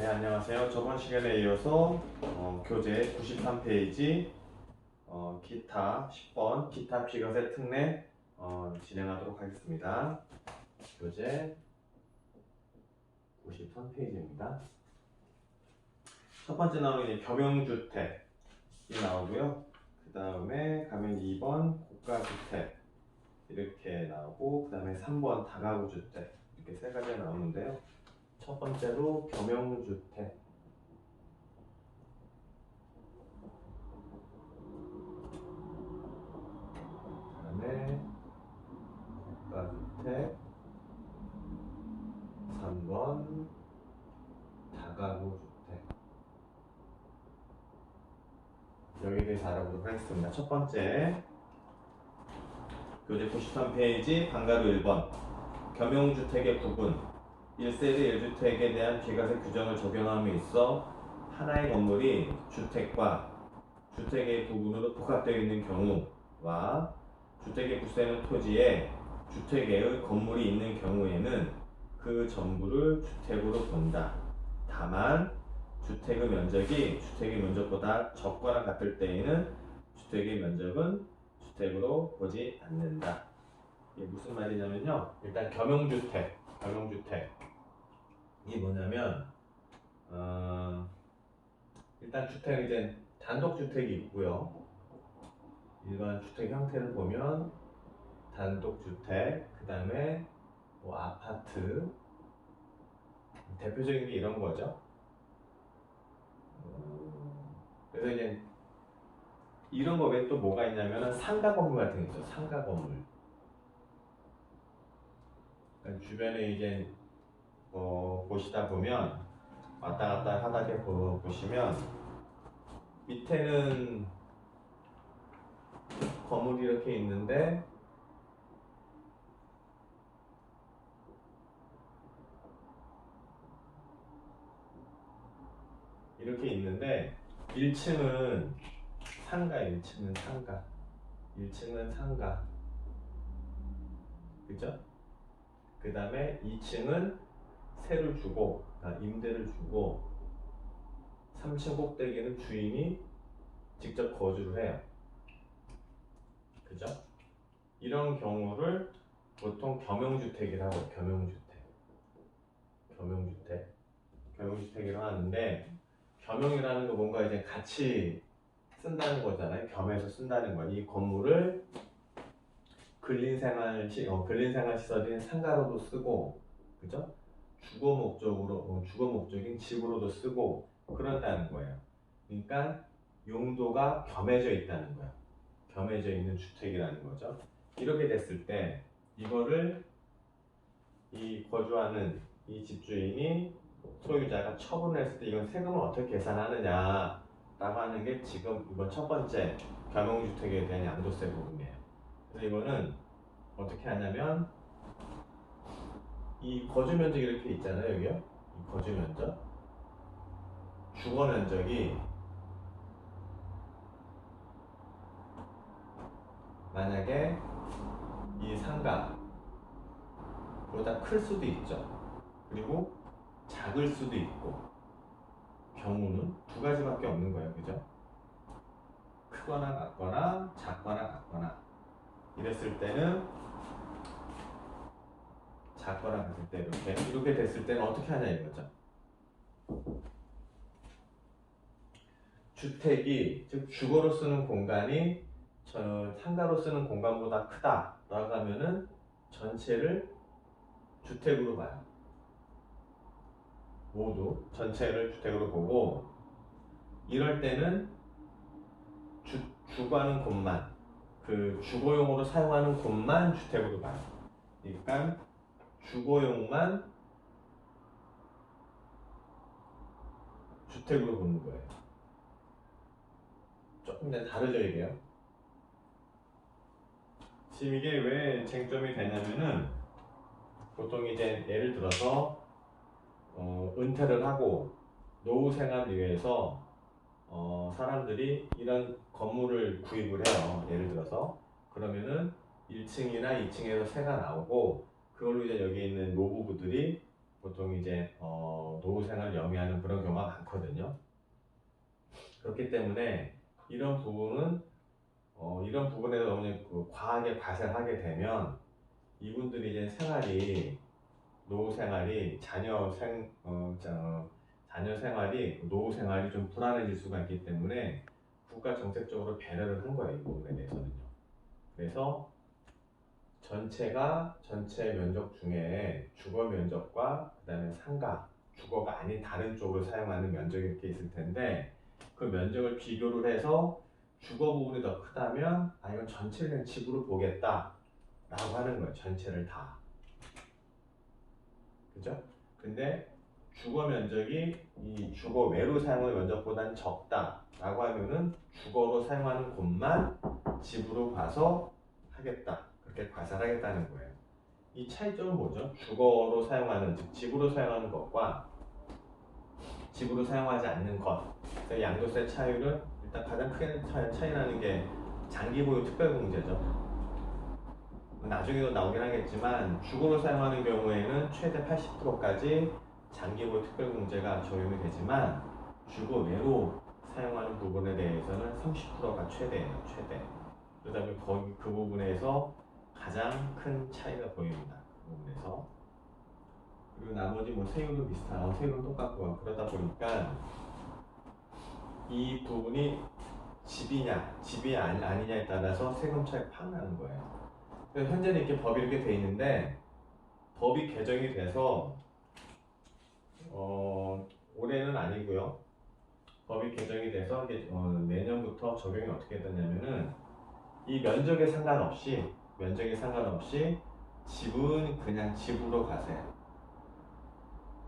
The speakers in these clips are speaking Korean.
네, 안녕하세요. 저번 시간에 이어서 교재 93페이지 기타 10번 기타 비거세 특례 진행하도록 하겠습니다. 교재 93페이지입니다. 첫 번째 나오는 게 겸용주택이 나오고요. 그 다음에 가면 2번 고가주택 이렇게 나오고, 그 다음에 3번 다가구주택 이렇게 세 가지가 나오는데요. 첫 번째로 겸용주택. 그다음에 고가주택. 3번 다가구주택. 여기에 대해서 알아보도록 하겠습니다. 첫 번째, 교재 93페이지 방가루 1번 겸용주택의 구분 1세대 1주택에 대한 비과세 규정을 적용함에 있어 하나의 건물이 주택과 주택의 부분으로 복합되어 있는 경우와 주택의 부수되는 토지에 주택의 건물이 있는 경우에는 그 전부를 주택으로 본다. 다만 주택의 면적이 주택의 면적보다 적거나 같을 때에는 주택의 면적은 주택으로 보지 않는다. 이게 무슨 말이냐면요. 일단 겸용주택 이게 뭐냐면 일단 주택 이제 단독주택이 있고요. 일반 주택 형태를 보면 단독주택, 그 다음에 뭐 아파트, 대표적인 게 이런 거죠. 그래서 이제 이런 거 외에 또 뭐가 있냐면 상가 건물 같은 게 있죠. 상가 건물. 그러니까 주변에 이제 보시다 보면 왔다 갔다 하다게 보시면 밑에는 건물이 이렇게 있는데 이렇게 있는데 1층은 상가, 1층은 상가, 1층은 상가, 그죠? 그 다음에 2층은 세를 주고, 임대를 주고, 3층 꼭대기는 주인이 직접 거주를 해요. 그죠? 이런 경우를 보통 겸용주택이라고 해요. 겸용주택이라고 하는데, 겸용이라는 거 뭔가 이제 같이 쓴다는 거잖아요. 겸해서 쓴다는 거. 이 건물을 근린생활 시설인 상가로도 쓰고, 그죠? 주거 목적인 집으로도 쓰고 그런다는 거예요. 그러니까 용도가 겸해져 있다는 거예요. 겸해져 있는 주택이라는 거죠. 이렇게 됐을 때 이거를 이 거주하는 이 집주인이 소유자가 처분을 했을 때 이건 세금을 어떻게 계산하느냐 라고 하는 게 지금 이번 첫 번째 겸용주택에 대한 양도세 부분이에요. 그래서 이거는 어떻게 하냐면 이 거주 면적이 이렇게 있잖아요. 여기요. 이 거주 면적, 주거 면적이 만약에 이 상가보다 클 수도 있죠. 그리고 작을 수도 있고, 경우는 두 가지밖에 없는 거예요. 그죠? 크거나 같거나 작거나 같거나. 이랬을 때는 작거나 같을 때 이렇게 됐을 때는 어떻게 하냐 이거죠. 주택이, 즉 주거로 쓰는 공간이 상가로 쓰는 공간보다 크다라고 하면은 전체를 주택으로 봐요. 모두 전체를 주택으로 보고, 이럴 때는 주거하는 곳만, 그 주거용으로 사용하는 곳만 주택으로 봐요. 그러니까 주거용만 주택으로 보는 거예요. 조금 다르죠 이게요. 지금 이게 왜 쟁점이 되냐면은 보통 이제 예를 들어서 은퇴를 하고 노후 생활을 위해서 사람들이 이런 건물을 구입을 해요. 예를 들어서 그러면은 1층이나 2층에서 세가 나오고, 그걸로 이제 여기 있는 노부부들이 보통 이제 노후 생활을 영위하는 그런 경우가 많거든요. 그렇기 때문에 이런 부분은 이런 부분에 너무 그 과하게 과세를 하게 되면 이분들이 이제 노후 생활이 자녀 생활이 노후 생활이 좀 불안해질 수가 있기 때문에 국가 정책적으로 배려를 한 거예요. 이 부분에 대해서는요. 그래서 전체 면적 중에 주거 면적과 그다음에 상가, 주거가 아닌 다른 쪽을 사용하는 면적이 이렇게 있을 텐데 그 면적을 비교를 해서 주거 부분이 더 크다면 이건 전체를 그냥 집으로 보겠다 라고 하는 거예요. 전체를 다. 그죠? 근데 주거 면적이 이 주거 외로 사용하는 면적보다는 적다라고 하면은 주거로 사용하는 곳만 집으로 봐서 하겠다. 그렇게 과세하겠다는 거예요. 이 차이점은 뭐죠? 주거로 사용하는, 즉 집으로 사용하는 것과 집으로 사용하지 않는 것. 그래서 양도세 차율은 일단 가장 큰 차이나는 게 장기보유 특별공제죠. 나중에도 나오긴 하겠지만 주거로 사용하는 경우에는 최대 80%까지 장기보유 특별공제가 적용이 되지만 주거 외로 사용하는 부분에 대해서는 30%가 최대예요. 최대. 그다음에 거기 그 부분에서 가장 큰 차이가 보입니다. 그 부분에서. 그리고 나머지 뭐 세율은 비슷하고 세율은 똑같고 그러다 보니까 이 부분이 집이 아니냐에 따라서 세금 차이가 팍 나는 거예요. 현재는 이렇게 법이 이렇게 돼 있는데 법이 개정이 돼서 올해는 아니고요. 법이 개정이 돼서 이게 내년부터 적용이 어떻게 되냐면은 이 면적에 상관없이 집은 그냥 집으로 가세요.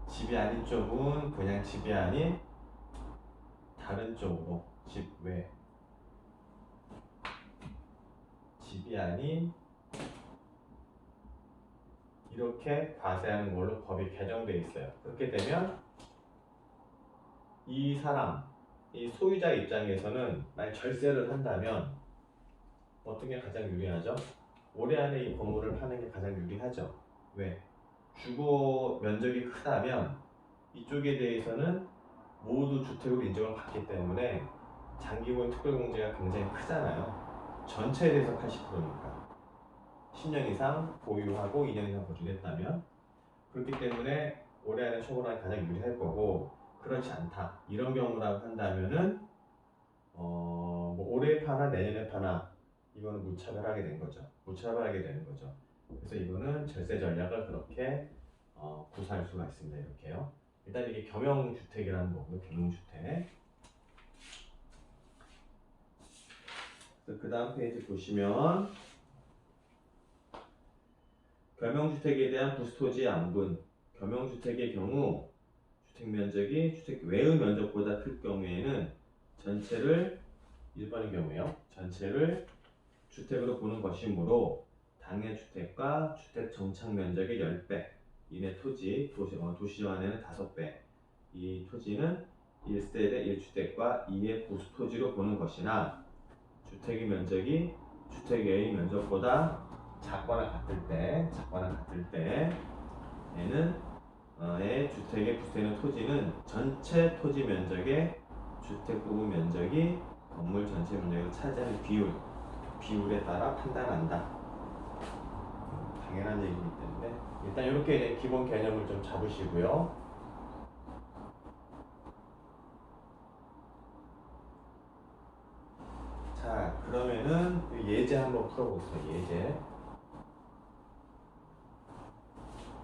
집이 아닌 쪽은 그냥 집이 아닌 다른 쪽으로 집 외. 집이 아닌 이렇게 과세하는 걸로 법이 개정돼 있어요. 그렇게 되면 이 소유자 입장에서는 만약 절세를 한다면 어떤 게 가장 유리하죠? 올해 안에 이 건물을 파는 게 가장 유리하죠. 왜? 주거 면적이 크다면 이쪽에 대해서는 모두 주택으로 인정을 받기 때문에 장기보유 특별공제가 굉장히 크잖아요. 전체에 대해서 80%니까. 10년 이상 보유하고 2년 이상 보증했다면 그렇기 때문에 올해 안에 처분하기 가장 유리할 거고 그렇지 않다. 이런 경우라고 한다면은 뭐 올해 파나 내년에 파나 이거는 무차별하게 된 거죠. 무차별하게 되는 거죠. 그래서 이거는 절세 전략을 그렇게 구사할 수가 있습니다. 이렇게요. 일단 이게 겸용주택이라는 거고요. 겸용주택. 그 다음 페이지 보시면 겸용주택에 대한 부수토지의 안분. 겸용주택의 경우 주택면적이 주택 외의 면적보다 클 경우에는 전체를 일반의 경우에요. 전체를 주택으로 보는 것이므로 당해 주택과 주택 정착 면적의 10배 이내 도시정 안에는 5배 이 토지는 1세대 1주택과 2의 부수토지로 보는 것이나 주택의 면적이 주택 외의 면적보다 작거나 같을 때에는 주택에 부수되는 토지는 전체 토지 면적의 주택 부분 면적이 건물 전체 면적을 차지하는 비율에 따라 판단한다. 당연한 얘기이기 때문에 일단 이렇게 기본 개념을 좀 잡으시고요. 자, 그러면은 예제 한번 풀어보세요.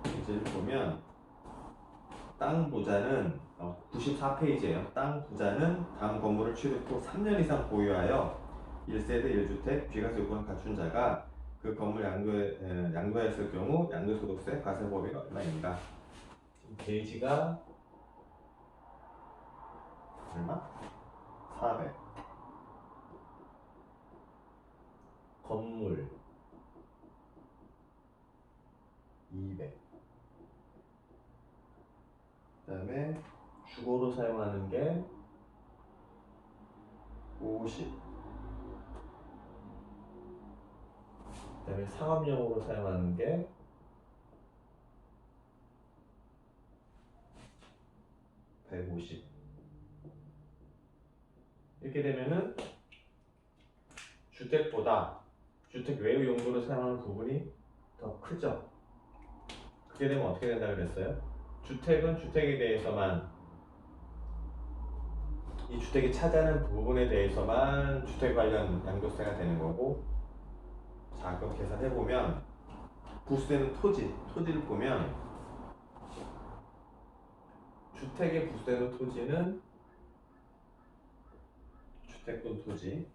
예제를 보면 땅 부자는 94페이지예요. 땅 부자는 다음 건물을 취득 후 3년 이상 보유하여 1세대 1주택 비과세 요건을 갖춘 자가 그 건물 양도했을 경우 양도소득세 과세 범위가 얼마입니다. 페이지가 얼마? 400. 건물 200. 그 다음에 주거로 사용하는 게 50. 그 다음에 상업용으로 사용하는 게 150 이렇게 되면은 주택보다 주택 외의 용도로 사용하는 부분이 더 크죠. 그렇게 되면 어떻게 된다 그랬어요? 주택은 주택에 대해서만 이 주택이 차지하는 부분에 대해서만 주택 관련 양도세가 되는 거고, 자 그럼 계산해보면 부수되는 토지를 보면 주택에 부수되는 토지는 주택분 토지,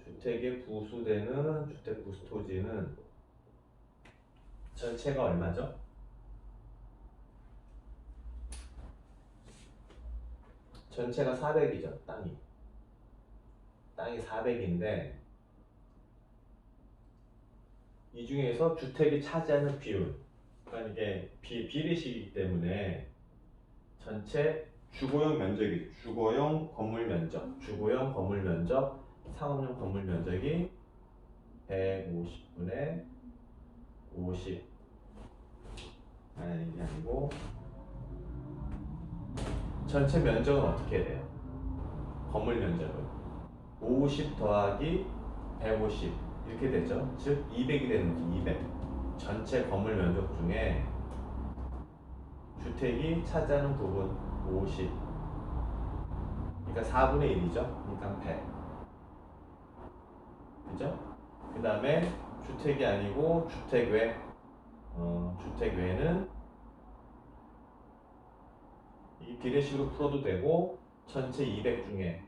주택에 부수되는 주택 부수 토지는 전체가 얼마죠? 전체가 400이죠. 땅이 400인데 이 중에서 주택이 차지하는 비율, 그러니까 이게 비례식이기 때문에 전체 주거용 면적이 주거용 건물 면적 상업용 건물 면적이 150분의 50 아니 이게 아니고 전체 면적은 어떻게 돼요? 건물 면적은 50 더하기 150 이렇게 되죠. 즉 200이 되는 거죠. 200 전체 건물 면적 중에 주택이 차지하는 부분 50 그러니까 4분의 1이죠. 그러니까 100 그죠? 그 다음에 주택이 아니고 주택 외는 이 비례식으로 풀어도 되고 전체 200 중에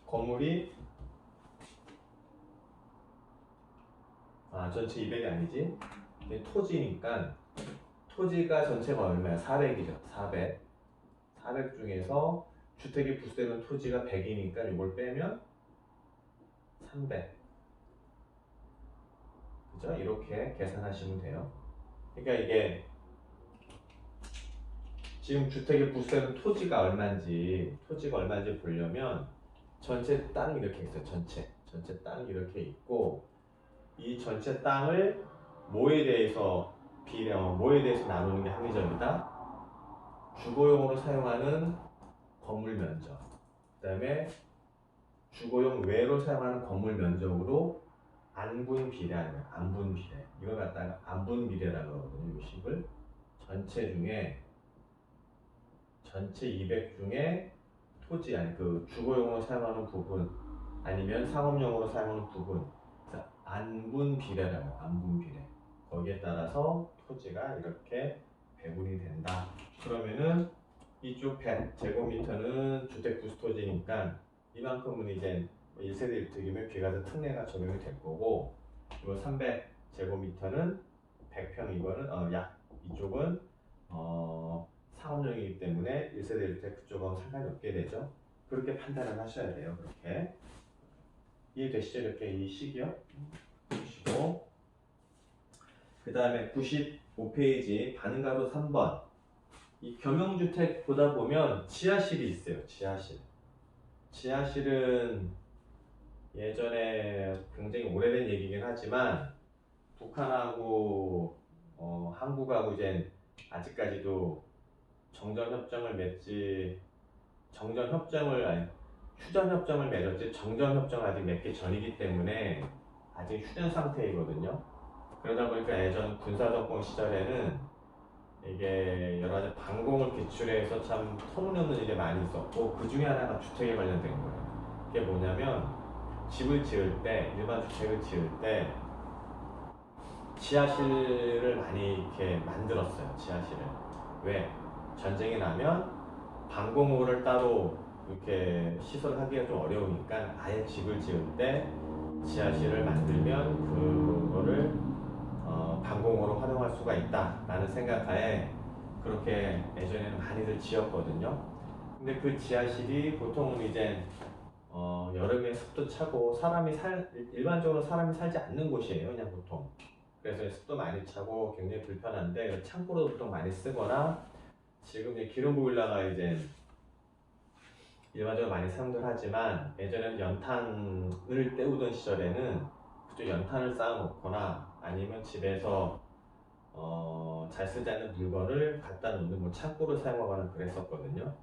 건물이 전체 200이 아니지 토지니까 토지가 전체가 얼마야? 400이죠. 400 중에서 주택에 부수되는 토지가 100이니까 이걸 빼면 300 그죠? 이렇게 계산하시면 돼요. 그러니까 이게 지금 주택에 부수되는 토지가 얼마인지 보려면 전체 땅이 이렇게 있어요. 전체 땅이 이렇게 있고 이 전체 땅을 뭐에 대해서 나누는 게 합리적이다? 주거용으로 사용하는 건물 면적, 그 다음에 주거용 외로 사용하는 건물 면적으로 안분 비례하는 거예요. 안분 비례. 이걸 갖다가 안분 비례라고 하거든요. 이 식을 전체 200 중에 토지 아니 그 주거용으로 사용하는 부분 아니면 상업용으로 사용하는 부분, 그래서 안분 비례라고 안분 비례. 거기에 따라서 토지가 이렇게 배분이 된다. 그러면은 이쪽 100제곱미터는 주택 부수 토지니까 이만큼은 이제 1세대 1특이면 비과세 특례가 적용이 될 거고, 이거 300제곱미터는 100평 이거는 이쪽은 상업용이기 때문에 1세대 1특 그쪽하고 상관이 없게 되죠. 그렇게 판단을 하셔야 돼요. 그렇게 이해되시죠? 이렇게 이 식이요. 보시고 그 다음에 95페이지 반응가로 3번 이 겸용주택 보다 보면 지하실이 있어요. 지하실은 예전에 굉장히 오래된 얘기긴 하지만 북한하고 한국하고 이제 아직까지도 휴전협정을 맺었지 정전협정을 아직 맺기 전이기 때문에 아직 휴전 상태이거든요. 그러다 보니까 예전 군사정권 시절에는 이게 여러 가지 반공을 기출해서 참 터무니없는 일이 많이 있었고, 그 중에 하나가 주택에 관련된 거예요. 그게 뭐냐면 일반 주택을 지을 때 지하실을 많이 이렇게 만들었어요. 왜? 전쟁이 나면 방공호를 따로 이렇게 시설하기가 좀 어려우니까 아예 집을 지을 때 지하실을 만들면 그거를 방공호로 활용할 수가 있다라는 생각하에 그렇게 예전에는 많이들 지었거든요. 근데 그 지하실이 보통은 이제 여름에 습도 차고 일반적으로 사람이 살지 않는 곳이에요. 그냥 보통. 그래서 습도 많이 차고 굉장히 불편한데 창고로 보통 많이 쓰거나, 지금 이제 기름 보일러가 이제 일반적으로 많이 사용들 하지만 예전에는 연탄을 때우던 시절에는 그쪽 연탄을 쌓아 놓거나 아니면 집에서 잘 쓰지 않는 물건을 갖다 놓는 뭐 창고를 사용하거나 그랬었거든요.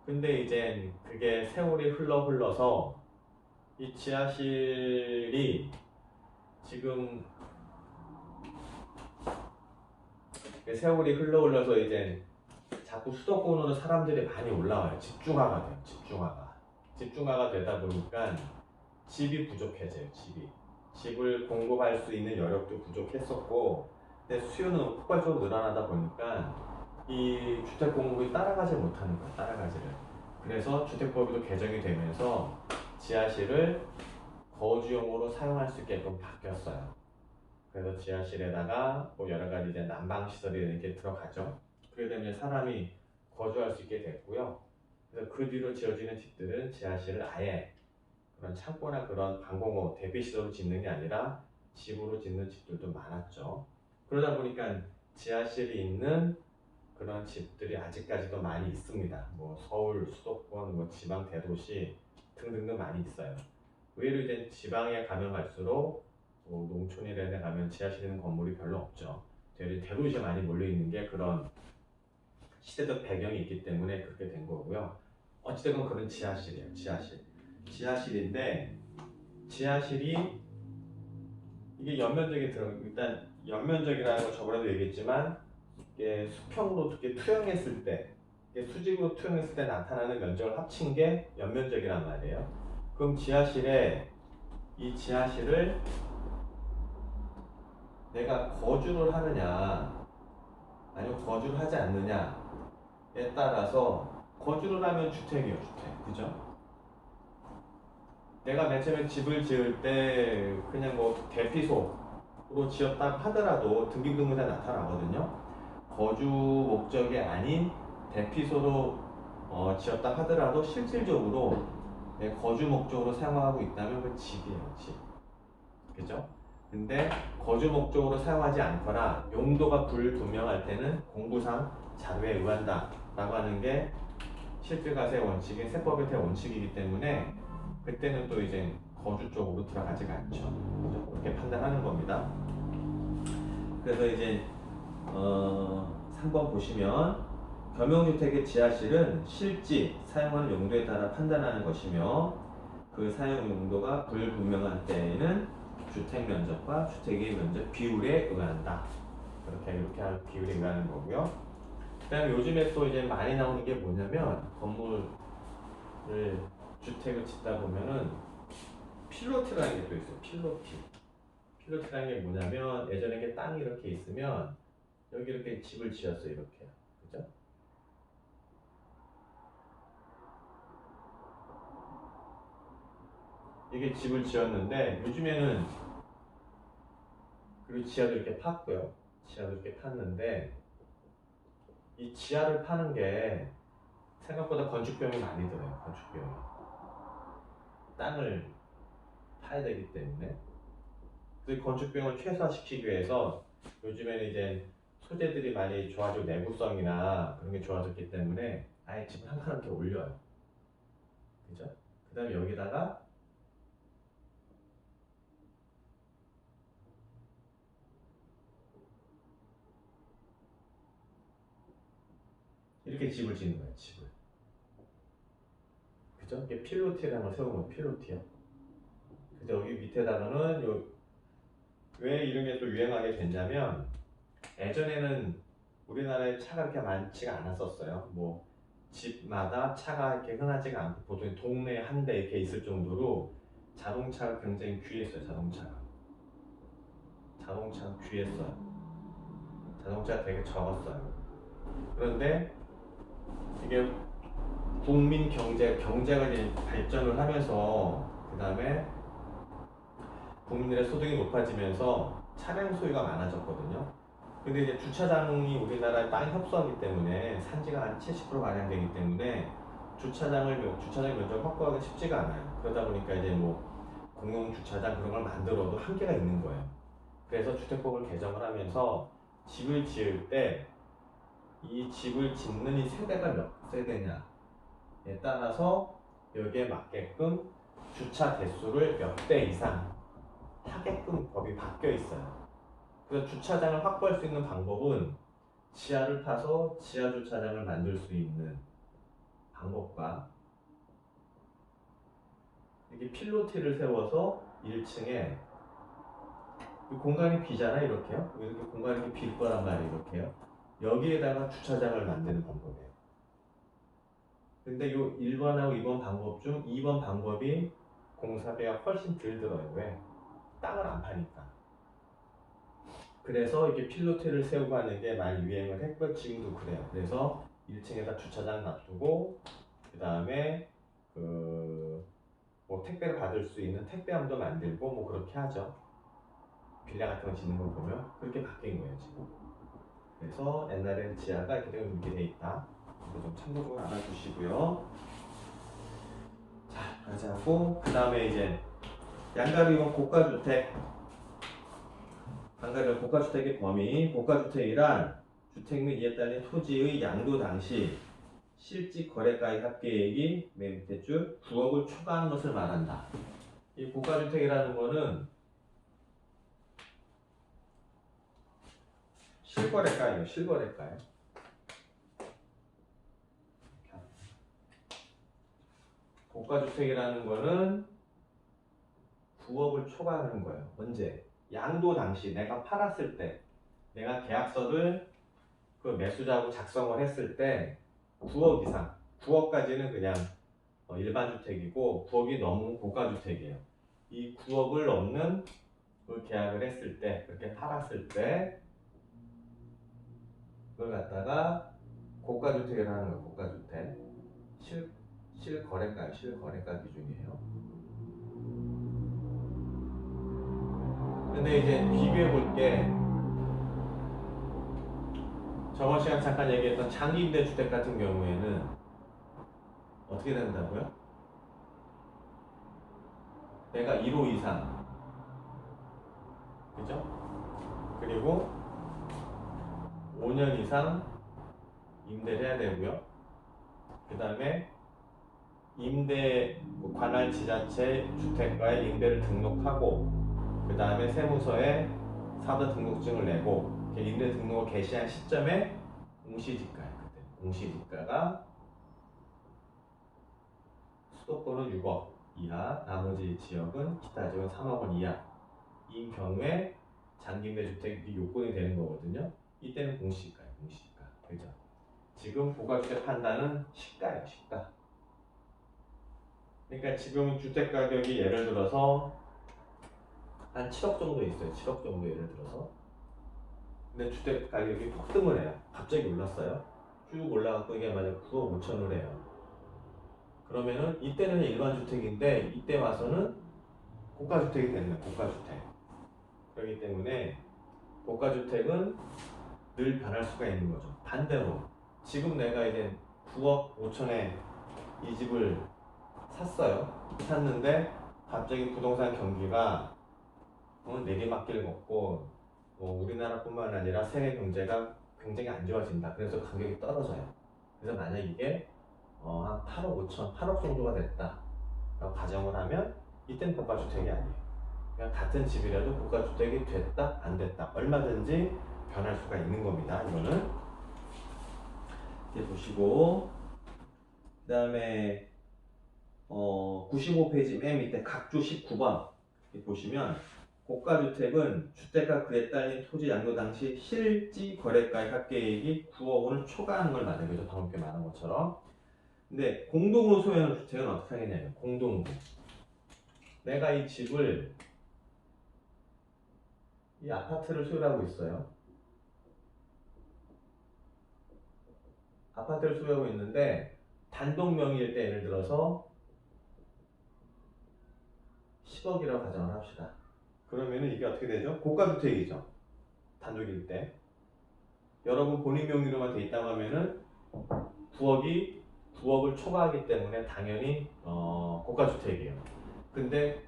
근데 이제 그게 세월이 흘러서 이 지하실이 지금 세월이 흘러서 이제 자꾸 수도권으로 사람들이 많이 올라와요. 집중화가 돼요. 집중화가 되다 보니까 집이 부족해져요. 집을 공급할 수 있는 여력도 부족했었고, 근데 수요는 폭발적으로 늘어나다 보니까 이 주택 공급이 따라가지 못하는 거예요. 따라가지를. 그래서 주택법도 개정이 되면서 지하실을 거주용으로 사용할 수 있게끔 바뀌었어요. 그래서 지하실에다가 뭐 여러 가지 이제 난방 시설이 이렇게 들어가죠. 그러게 되면 사람이 거주할 수 있게 됐고요. 그래서 그 뒤로 지어지는 집들은 지하실을 아예 그런 창고나 그런 방공호 대비 시설로 짓는 게 아니라 집으로 짓는 집들도 많았죠. 그러다 보니까 지하실이 있는 그런 집들이 아직까지도 많이 있습니다. 뭐 서울, 수도권, 뭐 지방 대도시 등등등 많이 있어요. 의외로 이제 지방에 가면 갈수록 뭐 농촌이라는 데 가면 지하실 있는 건물이 별로 없죠. 대도시에 많이 몰려 있는 게 그런 시대적 배경이 있기 때문에 그렇게 된 거고요. 어찌됐건 그런 지하실이에요. 지하실인데 지하실이 이게 연면적이 일단 연면적이라는 거 저번에도 얘기했지만 이게 수평으로 어떻게 투영했을 때 수직으로 투영했을 때 나타나는 면적을 합친 게 연면적이란 말이에요. 그럼 이 지하실을 내가 거주를 하느냐 아니면 거주를 하지 않느냐에 따라서 거주를 하면 주택이에요. 주택. 그죠? 내가 맨 처음에 집을 지을 때 그냥 뭐 대피소로 지었다고 하더라도 등기부등본에 나타나거든요. 거주 목적이 아닌 대피소로 지었다 하더라도 실질적으로 내 거주 목적으로 사용하고 있다면 그 집이에요. 집. 그죠? 근데 거주 목적으로 사용하지 않거나 용도가 불분명할 때는 공부상 자료에 의한다 라고 하는 게 실질과세의 원칙인 세법의 대원칙이기 때문에 그때는 또 이제 거주 쪽으로 들어가지가 않죠. 그죠? 그렇게 판단하는 겁니다. 그래서 이제 3번 보시면 겸용주택의 지하실은 실지 사용하는 용도에 따라 판단하는 것이며 그 사용 용도가 불분명한 때에는 주택 면적과 주택의 면적 비율에 의한다. 이렇게 비율에 의하는 거고요. 그다음에 요즘에 또 이제 많이 나오는 게 뭐냐면 건물을 주택을 짓다 보면은 필로티라는 게 또 있어요. 필로티라는 게 뭐냐면 예전에 이게 땅이 이렇게 있으면 여기 이렇게 집을 지었어요. 이렇게. 그죠? 이게 집을 지었는데 요즘에는 그리고 지하도 이렇게 팠고요. 지하도 이렇게 팠는데 이 지하를 파는 게 생각보다 건축비용이 많이 들어요. 건축비용이. 땅을 파야 되기 때문에. 그 건축비용을 최소화시키기 위해서 요즘에는 이제 소재들이 많이 좋아지고 내구성이나 그런 게 좋아졌기 때문에 아예 집을 한 칸 이렇게 올려요. 그죠? 그 다음에 여기다가 이렇게 집을 짓는 거예요. 집을. 그죠? 이게 필로티라는 걸 세우는 거예요. 필로티요. 그래서 여기 밑에다가는 왜 이런 게 또 유행하게 됐냐면 예전에는 우리나라에 차가 그렇게 많지가 않았었어요. 뭐 집마다 차가 이렇게 흔하지가 않고 보통 동네 한 대 이렇게 있을 정도로 자동차가 굉장히 귀했어요. 자동차가 귀했어요. 자동차가 되게 적었어요. 그런데 이게 국민 경제가 이제 발전을 하면서 그 다음에 국민들의 소득이 높아지면서 차량 소유가 많아졌거든요. 근데 이제 주차장이 우리나라에 땅이 협소하기 때문에 산지가 한 70% 가량 되기 때문에 주차장 면적 확보하기 쉽지가 않아요. 그러다 보니까 이제 뭐 공용 주차장 그런 걸 만들어도 한계가 있는 거예요. 그래서 주택법을 개정을 하면서 집을 지을 때 이 집을 짓는 이 세대가 몇 세대냐에 따라서 여기에 맞게끔 주차 대수를 몇 대 이상 하게끔 법이 바뀌어 있어요. 그래서 주차장을 확보할 수 있는 방법은 지하를 타서 지하 주차장을 만들 수 있는 방법과 이렇게 필로티를 세워서 1층에 공간이 비잖아 이렇게요. 이렇게 공간이 이렇게 빌 거란 말이에요. 이렇게요. 여기에다가 주차장을 만드는 방법이에요. 근데 요 1번하고 2번 방법 중 2번 방법이 공사비가 훨씬 덜 들어요. 왜? 땅을 안 파니까. 그래서 이렇게 필로티를 세우고 하는 게 많이 유행을 했고 지금도 그래요. 그래서 1층에다 주차장 놔두고 그 다음에 뭐 택배를 받을 수 있는 택배함도 만들고 뭐 그렇게 하죠. 빌라 같은 거 짓는 거 보면 그렇게 바뀐 거예요 지금. 그래서 옛날에는 지하가 이렇게 돼 있다. 이거 좀 참고로 알아주시고요. 자, 가자고. 그 다음에 이제 양가로 이건 고가주택. 양가로 고가주택의 범위. 고가주택이란 주택 및 이에 따른 토지의 양도 당시 실지 거래가의 합계액이 맨 밑에 줄 9억을 초과하는 것을 말한다. 이 고가주택이라는 거는 실거래가예요. 실거래가예요. 고가주택이라는 거는 9억을 초과하는 거예요. 언제? 양도 당시 내가 팔았을 때, 내가 계약서를 그 매수자하고 작성을 했을 때 9억 이상, 9억까지는 그냥 일반 주택이고 9억이 넘으면 고가주택이에요. 이 9억을 넘는 그 계약을 했을 때, 그렇게 팔았을 때 그걸 갖다가 고가주택이라는 거예요. 고가주택. 실거래가 기준이에요. 근데 이제 비교해 볼게. 저번 시간 잠깐 얘기했던 장기 임대 주택 같은 경우에는 어떻게 된다고요? 내가 1호 이상, 그죠? 그리고 5년 이상 임대를 해야 되고요. 그 다음에 임대 관할 지자체 주택가에 임대를 등록하고 그 다음에 세무서에 사업자 등록증을 내고 임대 등록을 개시한 시점에 공시지가예요. 그때 공시지가가 수도권은 6억 이하, 나머지 지역은 기타 지역은 3억 원 이하인 경우에 장기임대 주택이 요건이 되는 거거든요. 이때는 공시지가예요. 공시지가. 그죠? 지금 고가주택 판단은 시가예요. 시가. 그러니까 지금 주택 가격이 예를 들어서 한 7억 정도 있어요. 7억 정도 예를 들어서. 근데 주택 가격이 폭등을 해요. 갑자기 올랐어요. 쭉 올라가고 이게 만약 9억 5천을 해요. 그러면은 이때는 일반 주택인데 이때 와서는 고가주택이 되는 거예요. 고가주택. 그렇기 때문에 고가주택은 늘 변할 수가 있는 거죠. 반대로 지금 내가 이제 9억 5천에 이 집을 샀는데 갑자기 부동산 경기가 내리막길 걷고 우리나라뿐만 아니라 세계 경제가 굉장히 안 좋아진다. 그래서 가격이 떨어져요. 그래서 만약 이게 한 8억 5천, 8억 정도가 됐다 라고 가정을 하면 이때는 고가주택이 아니에요. 그냥 같은 집이라도 고가주택이 됐다 안 됐다 얼마든지 변할 수가 있는 겁니다. 이거는 이렇게 보시고 그 다음에 95페이지 맨 밑에 각조 19번 보시면 고가주택은 주택과 그에 딸린 토지 양도 당시 실지 거래가의 합계액이 9억 원을 초과하는 걸 말해요. 그죠? 방금 말한 것처럼. 근데 공동으로 소유하는 주택은 어떻게 하겠냐면 공동으로 내가 이 집을 이 아파트를 소유하고 있어요. 아파트를 소유하고 있는데 단독 명의일 때 예를 들어서 10억이라고 가정을 합시다. 그러면은 이게 어떻게 되죠? 고가주택이죠. 단독일 때. 여러분 본인 명의로만 돼 있다고 하면은 9억을 초과하기 때문에 당연히 고가주택이에요. 근데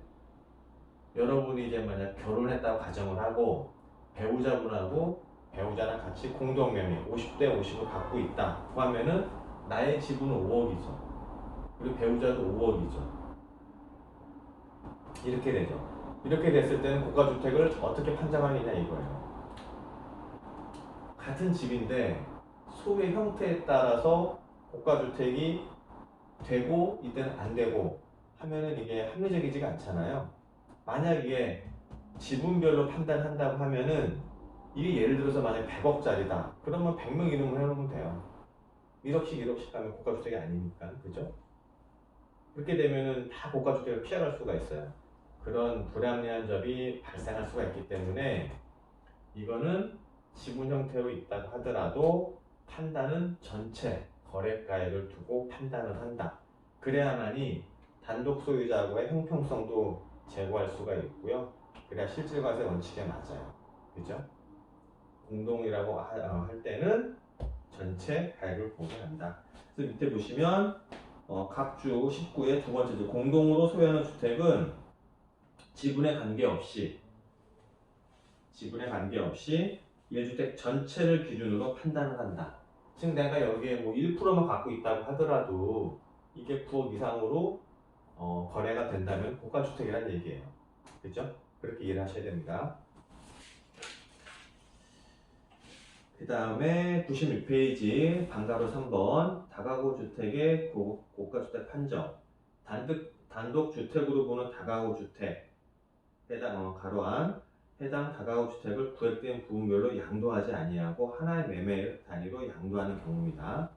여러분이 이제 만약 결혼했다고 가정을 하고 배우자랑 같이 공동 명의 50대 50을 갖고 있다고 하면은 나의 지분은 5억이죠. 그리고 배우자도 5억이죠. 이렇게 되죠. 이렇게 됐을 때는 고가주택을 어떻게 판정하느냐 이거예요. 같은 집인데 소의 형태에 따라서 고가주택이 되고 이때는 안 되고 하면은 이게 합리적이지가 않잖아요. 만약 이게 지분별로 판단한다고 하면은 이게 예를 들어서 만약 100억짜리다. 그러면 100명 이름을 해놓으면 돼요. 1억씩 1억씩 하면 고가주택이 아니니까. 그죠? 그렇게 되면은 다 고가주택을 피해갈 수가 있어요. 그런 불합리한 점이 발생할 수가 있기 때문에 이거는 지분 형태로 있다고 하더라도 판단은 전체 거래가액을 두고 판단을 한다. 그래야만이 단독 소유자하고의 형평성도 제고할 수가 있고요. 그래야 실질과세 원칙에 맞아요. 그죠? 공동이라고 할 때는 전체 가액을 공개한다. 그래서 밑에 보시면 각주 19의 두 번째 공동으로 소유하는 주택은 지분에 관계없이 1주택 전체를 기준으로 판단을 한다. 즉 내가 여기에 뭐 1%만 갖고 있다고 하더라도 이게 9억 이상으로 거래가 된다면 고가주택이라는 얘기예요. 그죠? 그렇게 이해를 하셔야 됩니다. 그 다음에 96페이지 방가로 3번 다가구 주택의 고가주택 판정 단독 주택으로 보는 다가구 주택 가로 안 해당 다가구 주택을 구획된 부분별로 양도하지 아니하고 하나의 매매 단위로 양도하는 경우입니다.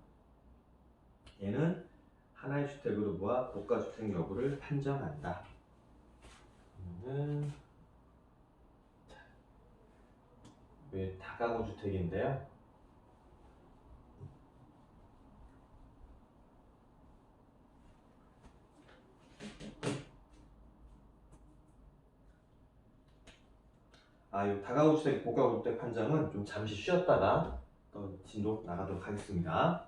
얘는 하나의 주택으로 보아 고가주택 여부를 판정한다. 왜 다가구 주택인데요? 이 다가구 주택, 고가주택 판정은 좀 잠시 쉬었다가 또 진도 나가도록 하겠습니다.